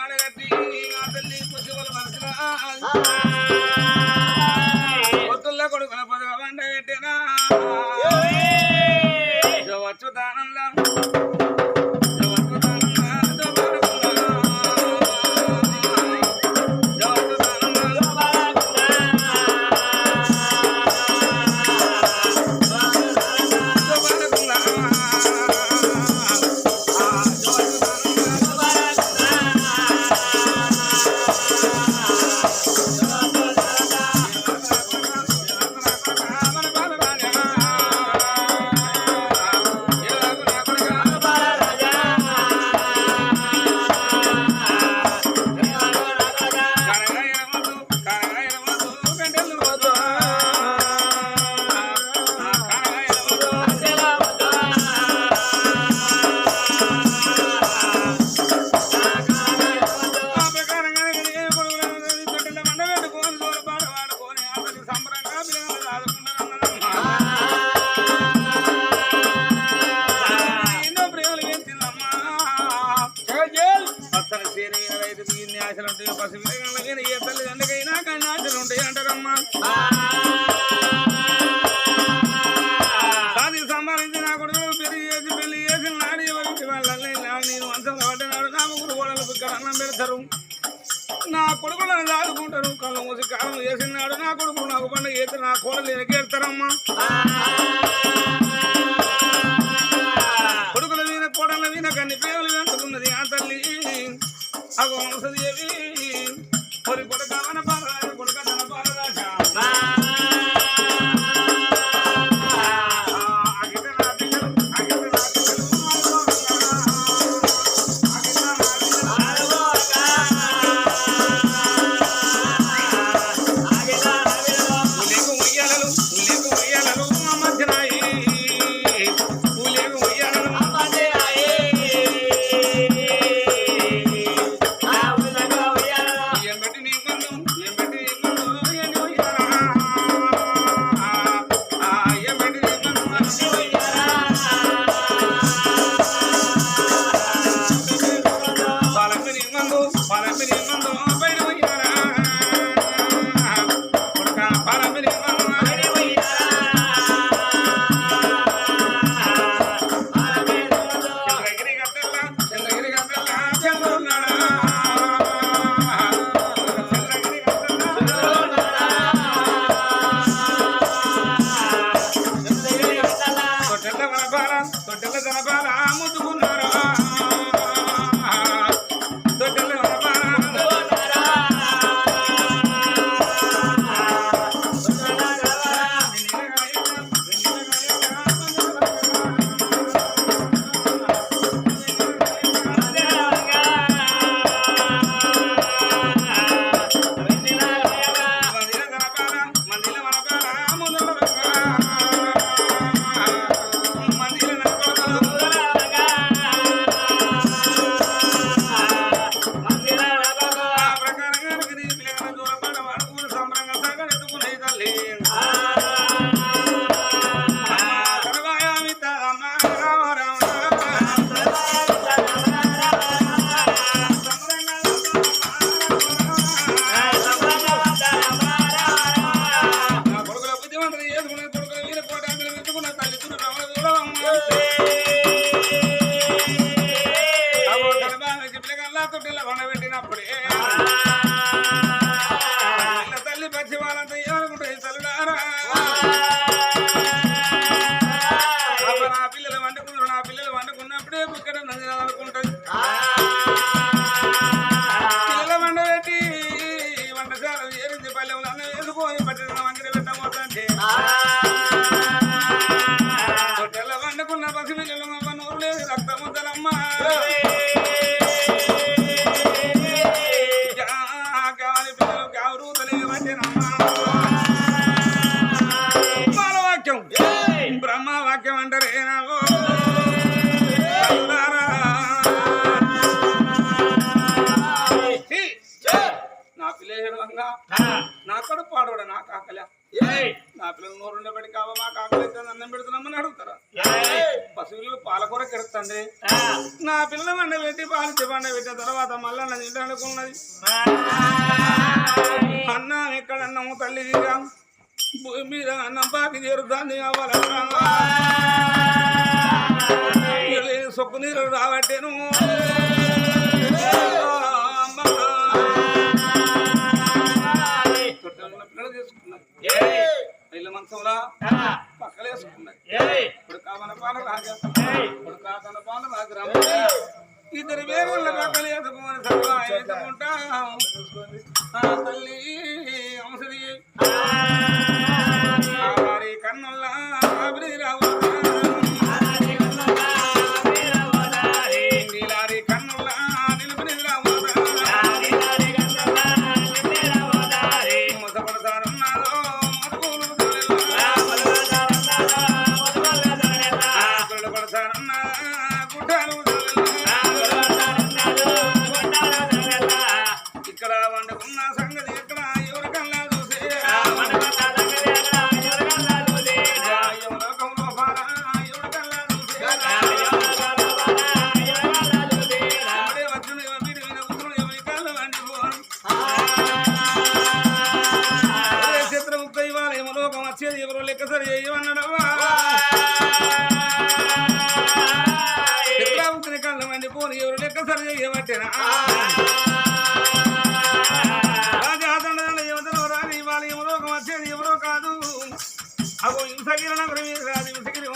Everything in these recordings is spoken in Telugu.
ఆడగట్టి ఆ తల్లి పుష్పలు మనసులా పొత్తుల్లో కొడుకుల పొదగ వంట పెట్టినా వచ్చుతానంలా నా కొడుకులను దాదుకుంటారు కళ్ళు మూసి కాలం వేసినాడు నా కొడుకు నాకు పండుగ చేస్తే నా కోడలు ఎనకేడతారమ్మా కొడుకుల మీద కోడల మీద కన్ని పేరులు వెంటుకున్నది ఆ తల్లి అగో వంశదేవి కొరి కొడుక మన పాలరాజు కొడుక తన పాలరాజా బ్రహ్మవాక్యం అంటారే నా పిల్లగా నా కూడా పాడవాడు నా కాకలే నా పిల్లలు నోరుండబడి కావా మా కాకలు అయితే అన్నం పెడుతున్నామని అడుగుతారా పశువులు పాల కొరకు దగ్గర తండ్రి నా పిల్ల బండ పెట్టి పాలిచ్చి బండ పెట్టిన తర్వాత మళ్ళా నా ఇంటి అనుకున్నది అన్నం ఎక్కడన్నాము తల్లి తీరాం భూమి మీద అన్నం బాకి చేరుతాంది కావాలన్నా సొక్కు నీరు రాబట్టేను పిల్లలు చేసుకున్నారు ఇల్లు మంచంలా పక్కలేసుకున్నారు ఇప్పుడు కావన పాలు రాజేస్తాం ఇప్పుడు కాకన పాలు రాజరాము ఇద్దరు వేరుళ్ళ పక్కలు ఎదుకుని సర్వా ఎదుకుంటా తల్లి అవసరి కన్నుల్లా అభివృద్ధి రావు ఇక్కడ వండుకున్న సంగతి ఎక్కడ ఎవరికల్లా చూసే చిత్రముక్త ఇవాళ ఏమలోకం వచ్చేది ఎవరో లెక్క సరి చేయమన్నాడవా చిత్రముక్తిని కళ్ళ మంది పోని ఎవరు లెక్క సరి చేయబట్టినా ఎవరో కాదు అగో హింసగిరి నగరం రాదు హింసగిరి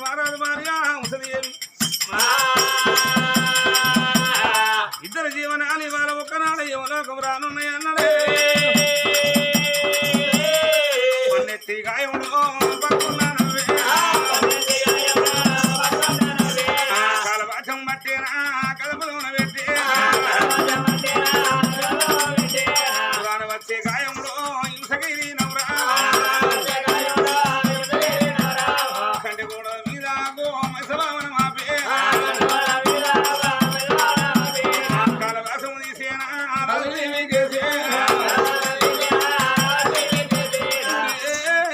మహారాజు భార్య ముసలిదేవి ఇద్దరు జీవనాలు వాళ్ళ ఒక్కనాడు ఎవలోకం రానున్నాయి అన్నడే పన్నెత్తి గాయముడు పట్టుకున్నాను కాలవాచం పట్టేనా కదపలోన పెట్టే వచ్చే గాయంలో హింసగిరి నవరా కంటి కూడా మీద గోమసభావన మాపే కాలవాసం తీసేనా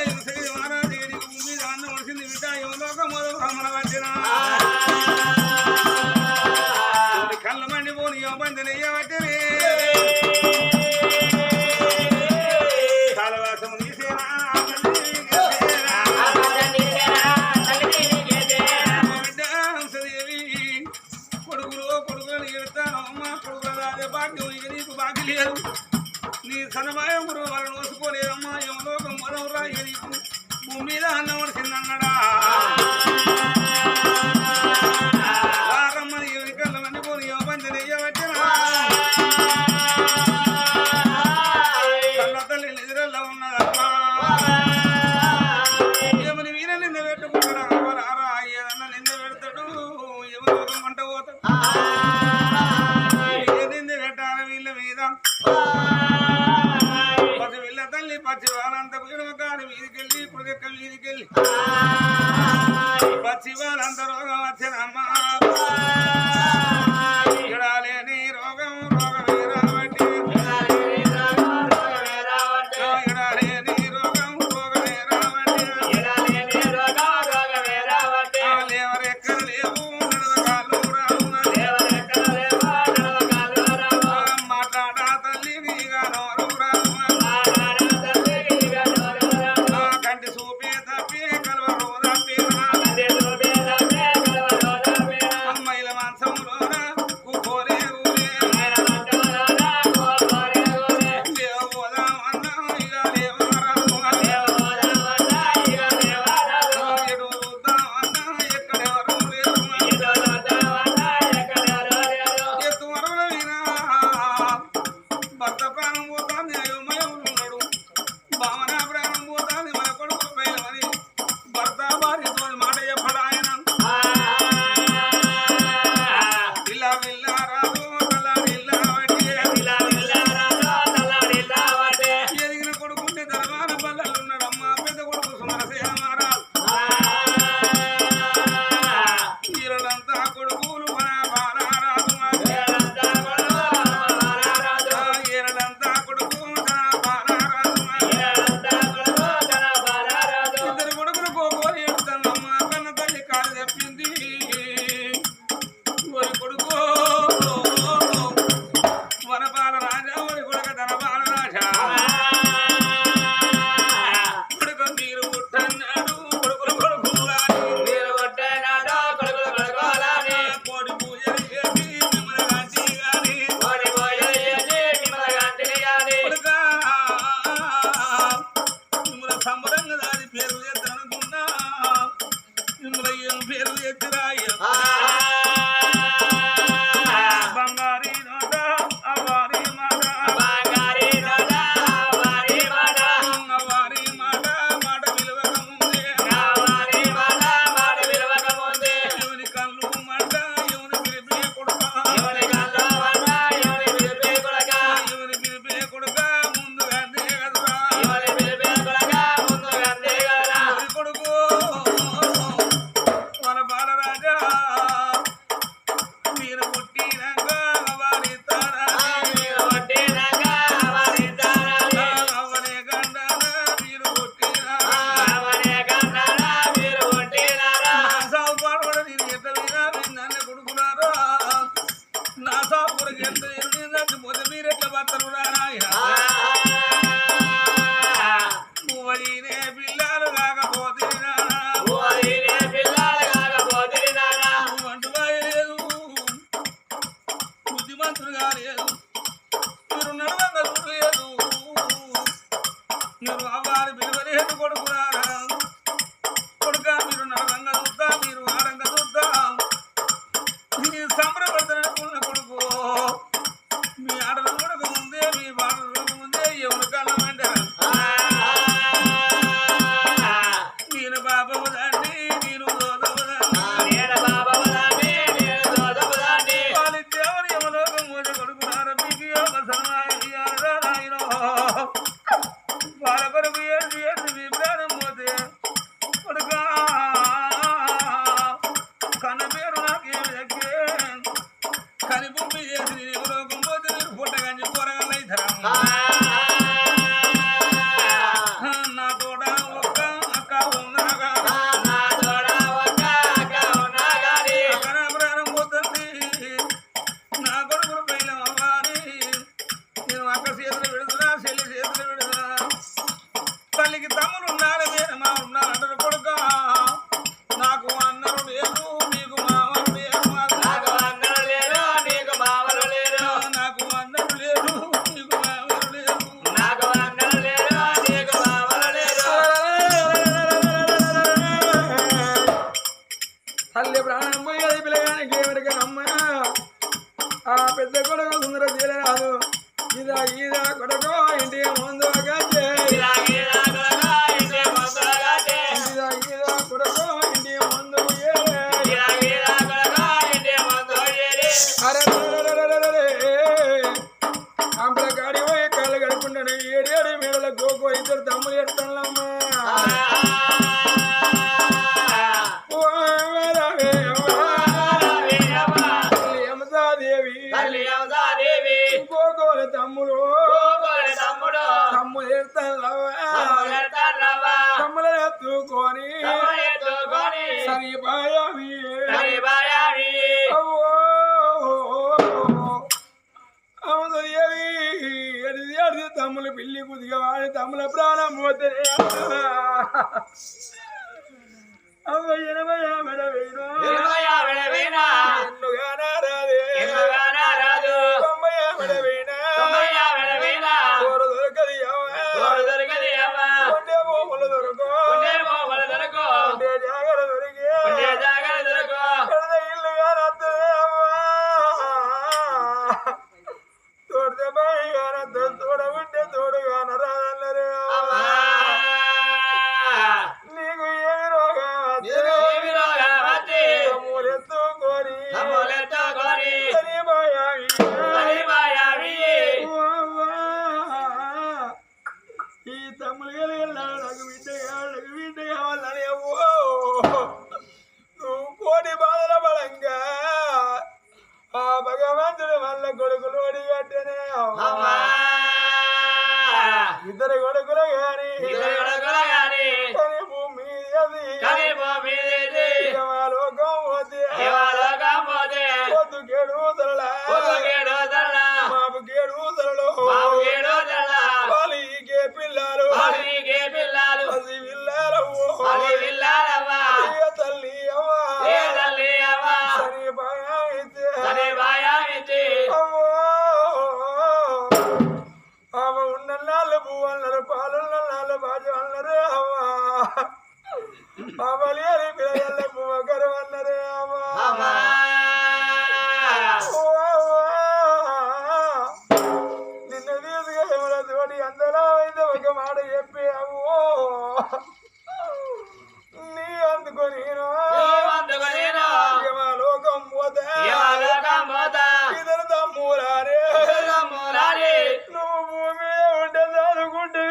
హింసగిరి మహారాజు మీద అన్నం వచ్చింది బిడ్డ యువలోకం మొదలు బ్రాహ్మణ వచ్చిన కళ్ళ మండిపోని యువబంధన ఇవ్వబట్టినే నీకు బాకి లేదు నీ సనమాయం గురువు వాళ్ళని నోసుకోలేదమ్మా యమలోకం మరవరా నీకు భూమి మీద అన్నం వడిసిందన్నాడా వారమ్మని ఎవరికల్లవన్నీ పోని యువబంధన ఇయ్యబట్టినా కళ్ళ తల్లి నిద్రల్లో ఉన్నదమ్మా ఏమని వీర నింద పెట్టుకుంటాడా రారా ఏదన్నా నింద పెడతాడు యమలోకం వంట పోతాడు పసివిల్ల తల్లి పచ్చి వాళ్ళంత కాని వీధికెళ్ళి ఇప్పుడుకెక్క వీధికెళ్ళి పచ్చి వాళ్ళంత రోగం వచ్చినమ్మా ఇడాలేని రోగం రోగమే రాబట్టి ఇడాలేని రోగం రోగమే రాబట్టి లేవరెక్కడ లేవు నడవకాలు రావు మాట్లాడా తల్లి కంటి చూపే తప్పి కలవరో తప్పి వత్తరురా నాయన పువ్వలీనే పిల్లలు కాకపోతే లేదు బుద్ధిమంతుడు కాలేదు మీరు నడవంగలు లేదు మీరు అవ్వాలి పిలువలేదు కొడుకురారా కొడుక మీరు నడవంగా చూద్దా మీరు ఆడంగా చూద్దా మీ సంబరపడతానుకున్న కొడుకు మీ ఆటలు చూడక ముందే మీ బాటలు చూడక ముందే ఎవరు కాలం అంటారా నేను బాబు దండి నేను వాళ్ళ దేవుని యమలోకం మోస కొడుకున్నారా మీకు వాళ్ళ కొరకు ఏది మీ ప్రాణం పోతే కొడుక కన్న పేరు నాకేమి దగ్గే కని భూమి చేసి నేను యమలోకం పోతే మీరు పుట్టగాని కూరగాయలు అవుతారా నా తోడ ఒక్క అక్క ఉన్నాగా అక్క నా ప్రాణం పోతుంది నా కొడుకులు పైన అవ్వాలి నేను అక్క చేతులు పెడుతున్నా చెల్లి చేతులు పెడుతున్నా తల్లికి తమ్ముడు ఉన్నారు మా ఉన్నారు అంటారు కొడుక నాకు అన్నరు లేదు నీకు మామలు లేరు నాకు అన్నరు లేదు నీకు మామలు లేరు తల్లి ప్రాణం పోయేది పిల్లగానికి ఎవరికి అమ్మ ఆ పెద్ద కొడుకు సుందర తీరరాదు ఇదా కొడుకు ఇంటి ముందు కొడుకు ఇంటి ముందు అంపల కాడి పోయి కాళ్ళు కడుకుంటాను ఏడేడు మేడల గోకో ఇద్దరు తమ్ములు ఎడతానమ్మా దేవి గోగోల తమ్ముడు తమ్ముడు తమ్ముల ఎత్తుకొని సరిపాయావి దేవి ఎడిది తమ్ములు పిల్లి కుదిగా వాడి తమ్ముల ప్రాణం పోతే అవ్వ 80 మెడవేను ఎన్నుగానారాదు 90 మెడవేనా దొరకది కొండే భూములు దొరకు కొండే జాగర దొరికి ఇల్లుగా తోడితే బాయిగా తోడ ఉంటే తోడుగాన రాదన్నరే నీకు ఏమి రోగమతి తమ్ములెత్తుకొని ఈ తమ్ములు నాకు బిడ్డ కావాలని నువ్వు కోటి బాధల బలంగా ఆ భగవంతుడు వల్ల కొడుకులు అడిగట్టనే ఇద్దరు కొడుకులు గాని కని భూమి లోకం పోతే పొద్దుకేడు తరలా మాపుకేడు తరలో వాళ్ళకే పిల్లలు పసి పిల్లలవ్వ తల్లి అవ్వ సరి బాయాయితే అవ ఉన్న నాళ్ళు పువ్వు అన్నారు పాలున్న నాళ్ళు బాజు అన్నారు అవలి అని పిల్లల పువ్వకరు అన్నరే నిన్ను తీసుకెళ్ళ తోటి అందరూ అయితే ఒక మాట చెప్పి అవ్వో నీ అందుకొని లోకం పోతా ఇద్దరు తమ్మురారే నువ్వు భూమి ఉంటే చదువుకుంటే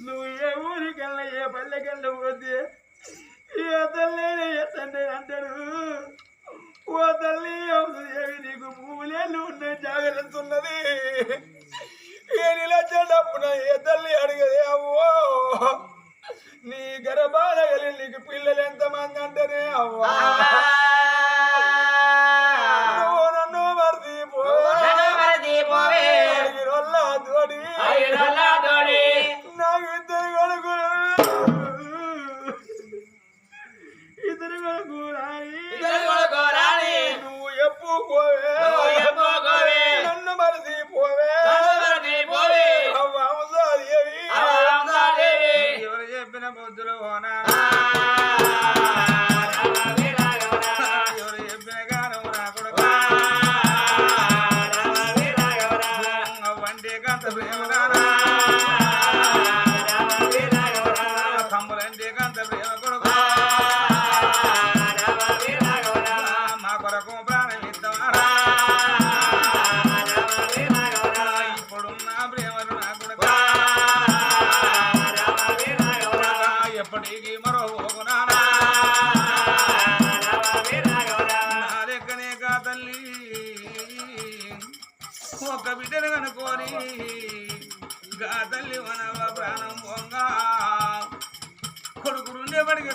నువ్వు ఏ ఊరికెళ్ళ ఏ పల్లెకెళ్ళ పోతే ఏ తల్లి ఏ తండ్రి అంటాడు ఓ తల్లి ఏమి నీకు భూములేళ్ళు ఉన్నాయి జాగ్రత్తన్నది ఏ నిలచేటప్పుడు ఏ తల్లి అడిగదే అవ్వో నీ గర్భాల కలిగి నీకు పిల్లలు ఎంతమంది అంటేనే అవ్వా నువ్వు నన్ను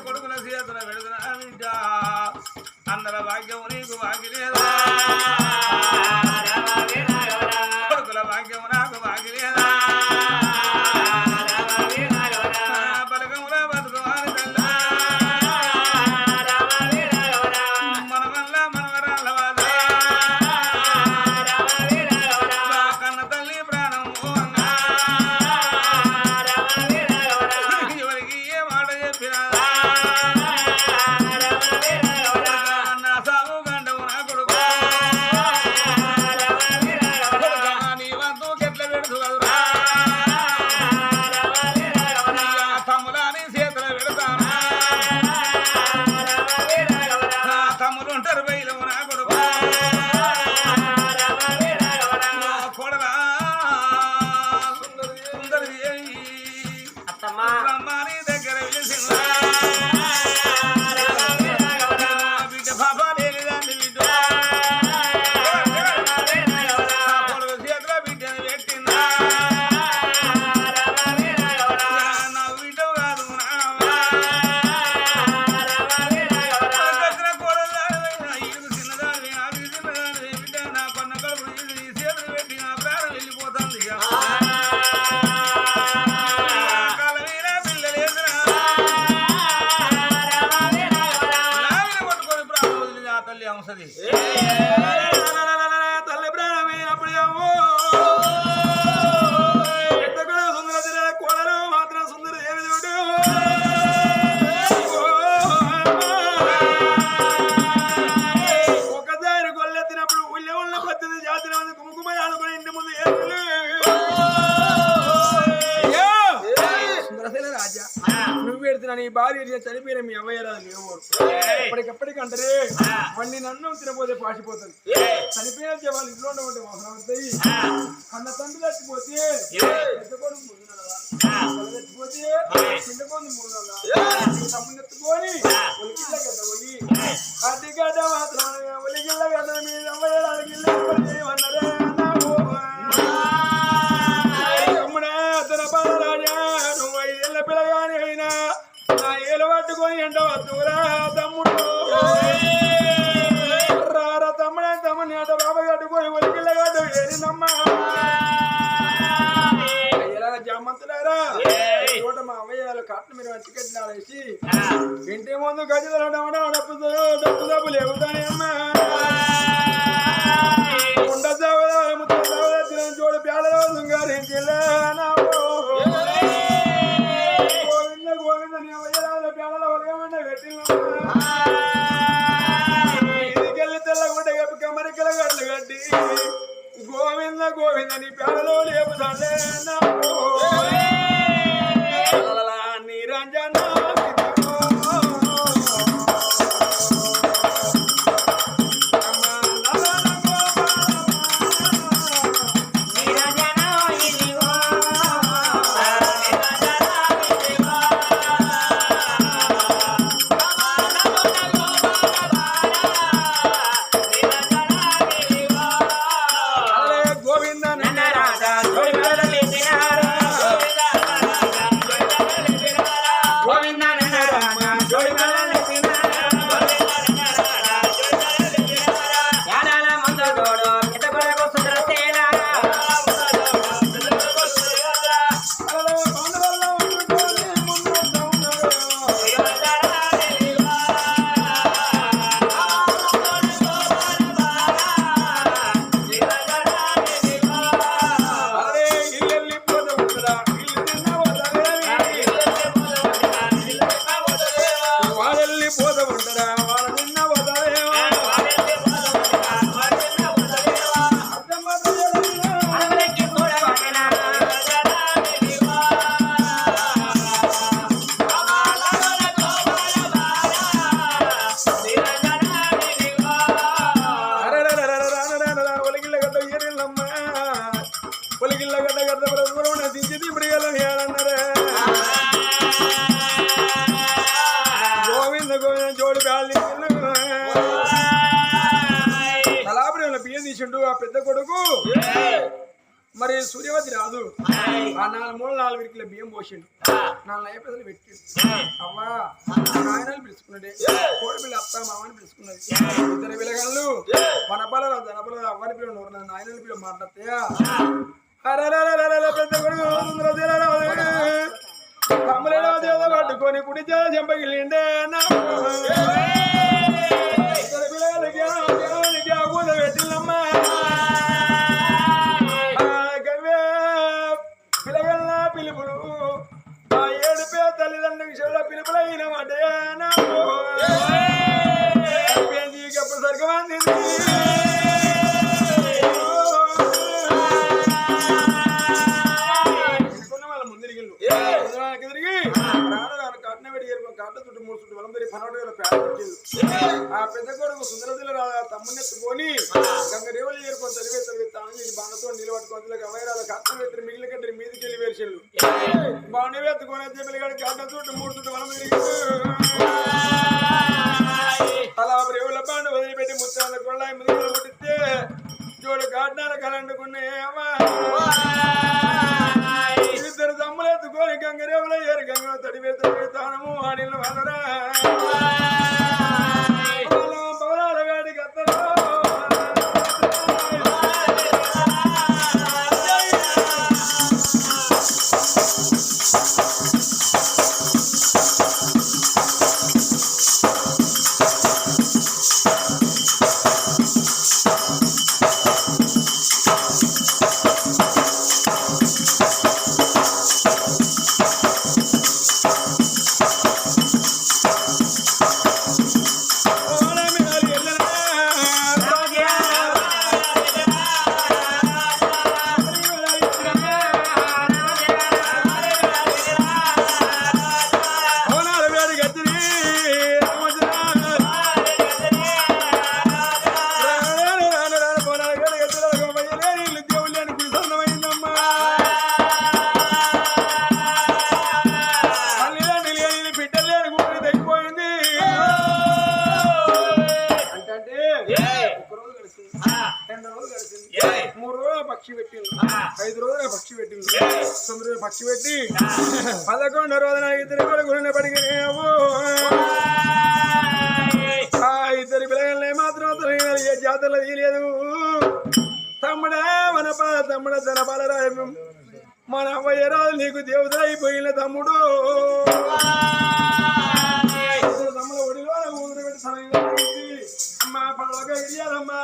కొడుకుల చేతుల పెడుతున్నా బిడ్డ అందర భాగ్యం నీకు బాగి లేదా కొడుకుల భాగ్యం నాకు బాగి లేదా బలగముల బతుకువారి తల్ల మన వల్ల మనవరాళ్ళ వాద కన్న తల్లి ప్రాణం ఎవరికి ఏ మాట చెప్పినా నా సాగు గండవు నా కొడుకు నీ వంతు కెట్ల పెడుతు కదురా తమ్ములని చేతులు పెడతాను తమ్ములు ఉంటారు బయలు నా కొడుకు కొడలా సుందరి బ్రహ్మాని దగ్గర పిలిచిందా బిడ్డ బాబా లేనిదాన్ని బిడ్డ కొడుకు చేతిలో బిడ్డను పెట్టిందా నా బిడ్డ కాదు నా కోడలు ఇది చిన్నదాన్ని అది చిన్నదాన్ని బిడ్డ నా కొన్న కడుపు ఇది చేతులు పెట్టి నా ప్రాణం వెళ్ళిపోతుంది కాల మీద పిల్లలేదురా నాయన కొట్టుకొని ప్రాణం వదిలి ఆ తల్లి అంశది తల్లి ప్రాణమైనప్పుడు సుందర కోడలు మాత్రం సుందర దేవి ఒకసారి కొల్లెత్తినప్పుడు ఊళ్ళో ఉన్న పద్ధతి జాతర కుంకుమ ఆడుకుని ఇంటి ముందు రాజా నువ్వు పెడుతున్నా నీ భార్య చనిపోయిన మీ అవ్వయ్యరాలు లేవు ఎప్పటికప్పటికంటారే మళ్ళీ నన్ను తినపోతే పాసిపోతుంది చనిపోయిన వాళ్ళు ఇంట్లో ఉండబట్టే అవసరం అవుతాయి అన్న తండ్రి చచ్చిపోతే పెద్ద కొడుకు చచ్చిపోతే చిన్న కొడుకు తమ్ముని ఎత్తుకొని ఒలిగిళ్ళ గడ్డ పోయి అతి గడ్డ మాత్రం ఒలిగిళ్ళ గడ్డ మీద అవ్వయ్యరాలకి చేయమన్నారే తమ్ముడా తన బాలరాజా నువ్వు 5 ఏళ్ళ పిల్లగాని అయినా నా ఏలు పట్టుకొని ఎండ వద్దురా తమ్ముడు రారా తమ్ముడే తమ్ముని అంట బాబా కట్టుకొని ఒలికిళ్ళ గడ్డ ఏరినమ్మా అయ్యలా జామంతులారా చోట మా అవ్వయ్యాలు కట్న మీరు వంటికెట్టిన వేసి ఇంటి ముందు గజలు డప్పు డబ్బు లేవుతానే అమ్మా ఉండ జోడు పేదలో శృంగారించిలే గోవింద గోవింద నీ అవ్వయ్యాల పేదల ఒలగమంటే పెట్టికెళ్ళి తెల్లగుంట కమరికల గడ్లు కట్టి గోవింద గోవింద నీ పేదలో లేపుతాడే నిరంజన తీసిండు ఆ పెద్ద కొడుకు మరి సూర్యవతి రాదు ఆ 4 మూల 4 విరికిల బియ్యం పోసిండు 4 అయిపోయి పెట్టిండు అవ్వా నాయనలు పిలుచుకున్నాడే కోడి పిల్ల అత్త మామని పిలుచుకున్నది ఇద్దరు పిల్లగాళ్ళు వనపాల జనపల అవ్వని పిల్ల నోరు నాయనలు పిల్ల మాట్లాడతాయా పెద్ద కొడుకు తమ్ములేదో చేత పట్టుకొని కుడి చేత చెంపగిలిండే ఇద్దరు పిల్లలకి కూత పెట్టిందమ్మా పిల్లగల్ల పిలుపులు ఆ 7 పేద తల్లిదండ్రుల విషయంలో పిలుపులైన మాటేనా ఎప్పుడు సరిగమంది ఆ పెద్ద కొడుకు సుందరదిలో తమ్ముని ఎత్తుకొని గంగ రేవులు ఏరుకొని తరివే తాను బాణతో నిలబట్టుకొని అవైరాల కట్టం ఎత్తురు మిగిలిన కట్టి మీదికి వెళ్ళి వేర్చెళ్ళు బాణవి ఎత్తుకొని పిల్లగాడి గడ్డ చుట్టూ 3 చుట్టూ వలం తిరిగి అలా రేవుల బాండ వదిలిపెట్టి ముత్తాల కొళ్ళాయి ముదిగలు ముట్టిస్తే జోడు గాడ్డాల కలండుకున్నాయేమా ఇద్దరు తమ్ములు ఎత్తుకొని గంగ రేవుల ఏరు గంగలో తడివే తానము ఆడిన వాళ్ళరా పక్షి పెట్టి 11వ రోజున ఇద్దరు గురిన పడిగేమో ఆ ఇద్దరి పిల్లగాళ్ళే మాత్రం ఏ జాతరలో తీయలేదు తమ్ముడా తమ్ముడ తన బలరాయం మన అవ్వయ్య రాజు నీకు దేవత అయిపోయిన తమ్ముడు తమ్ముడు ఒడిలో ఊరు పెట్టి మా పడవగా ఇయ్యాలమ్మా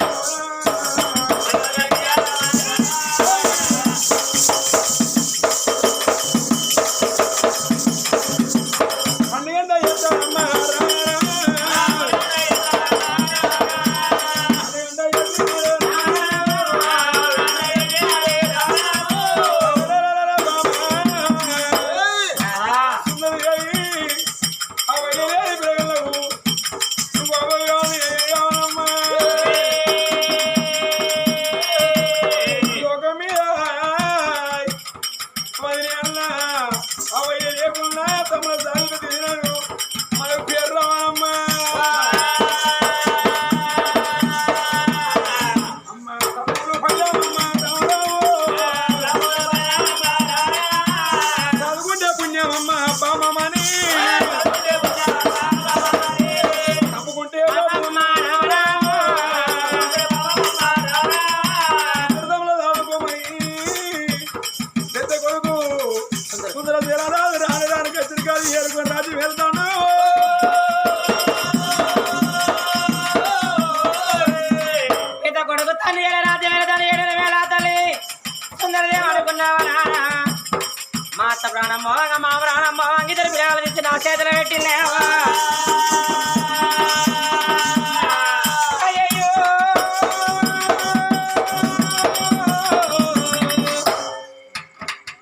మా ప్రాణం ఇద్దరు పిల్లలు తెచ్చి నా చేతులు పెట్టినావా